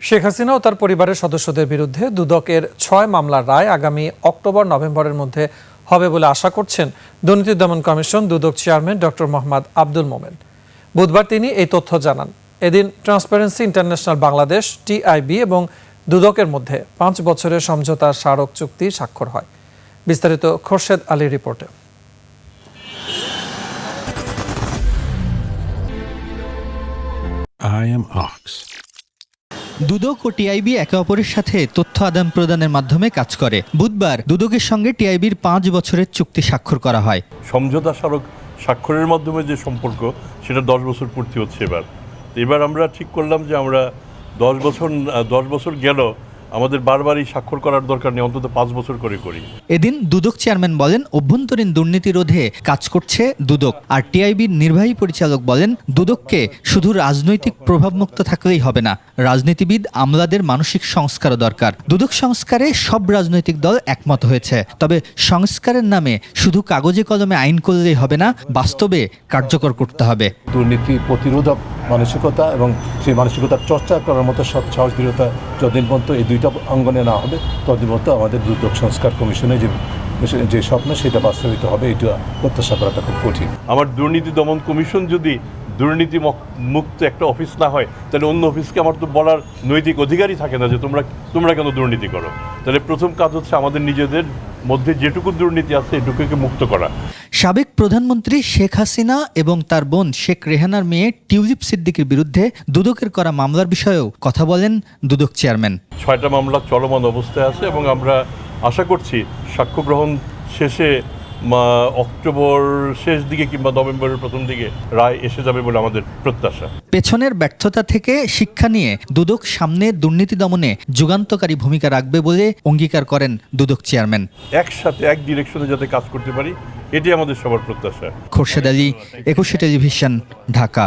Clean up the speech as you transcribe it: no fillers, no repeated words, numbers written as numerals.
শেখ হাসিনা ও তার পরিবারের সদস্যদের বিরুদ্ধে দুদকের ৬ মামলার রায় আগামী অক্টোবর-নভেম্বরের মধ্যে হবে বলে আশা করছেন দুর্নীতি দমন কমিশন দুদক চেয়ারম্যান ডক্টর মোহাম্মদ আব্দুল মোমেন। বুধবার তিনি এই তথ্য জানান। এদিন ট্রান্সপারেন্সি ইন্টারন্যাশনাল বাংলাদেশ টিআইবি এবং দুদকের মধ্যে ৫ বছরের সমঝোতা স্মারক চুক্তি স্বাক্ষর হয়। বিস্তারিত খোরশেদ আলীর রিপোর্টে। I am Ox. দুদক ও টিআইবি একে অপরের সাথে তথ্য আদান প্রদানের মাধ্যমে কাজ করে। বুধবার দুদকের সঙ্গে টিআইবির ৫ বছরের চুক্তি স্বাক্ষর করা হয়। সমঝোতা স্মারক স্বাক্ষরের মাধ্যমে যে সম্পর্ক, সেটা 10 বছর পূর্তি হচ্ছে এবার আমরা ঠিক করলাম যে আমরা 10 বছর গেল, আমাদের বারবারই স্বাক্ষর করার দরকার নেই, অন্তত 5 বছর করে করি। এদিন দুদক চেয়ারম্যান বলেন, অভ্যন্তরীণ দুর্নীতি রোধে কাজ করছে দুদক। আর টিআইবির নির্বাহী পরিচালক বলেন, দুদককে শুধু রাজনৈতিক প্রভাবমুক্ত থাকলেই হবে না, রাজনীতিবিদ আমলাদের মানসিক সংস্কারও দরকার। দুদক সংস্কারে সব রাজনৈতিক দল একমত হয়েছে। তবে সংস্কারের নামে শুধু কাগজে কলমে আইন করলেই হবে না, বাস্তবে কার্যকর করতে হবে। দুর্নীতি প্রতিরোধক মানসিকতা এবং সেই মানসিকতার চর্চা করার মতো সৎ সাহস দৃঢ়তা যতদিন পর্যন্ত এই দুইটা অঙ্গনে না হবে, ততদিন পর্যন্ত আমাদের দুদক সংস্কার কমিশনে যে স্বপ্ন, সেটা বাস্তবিত হবে, এটা প্রত্যাশা করাটা খুব কঠিন। আমার দুর্নীতি দমন কমিশন যদি দুর্নীতি মুক্ত একটা অফিস না হয়, তাহলে অন্য অফিসকে আমার তো বলার নৈতিক অধিকারই থাকে না যে তোমরা কেন দুর্নীতি করো। তাহলে প্রথম কাজ হচ্ছে আমাদের নিজেদের মধ্যে যেটুকু দুর্নীতি আছে এটুকুকে মুক্ত করা। সাবেক প্রধানমন্ত্রী শেখ হাসিনা এবং তার বোন শেখ রেহানার মেয়ে টিউলিপ সিদ্দিকের বিরুদ্ধে দুদকের করা মামলার বিষয়েও কথা বলেন দুদক চেয়ারম্যান। 6টা মামলা চলমান অবস্থায় আছে এবং আমরা আশা করছি সাক্ষ্য গ্রহণ শেষে অক্টোবর শেষ দিকে কিংবা নভেম্বরের প্রথম দিকে রায় এসে যাবে বলে আমাদের প্রত্যাশা। পেছনের ব্যর্থতা থেকে শিক্ষা নিয়ে দুদক সামনে দুর্নীতি দমনে যুগান্তকারী ভূমিকা রাখবে বলে অঙ্গীকার করেন দুদক চেয়ারম্যান। একসাথে এক ডিরেকশনে যাতে কাজ করতে পারি, এটি আমাদের সবার প্রত্যাশা। খোরশেদ আলী, 21 টেলিভিশন, ঢাকা।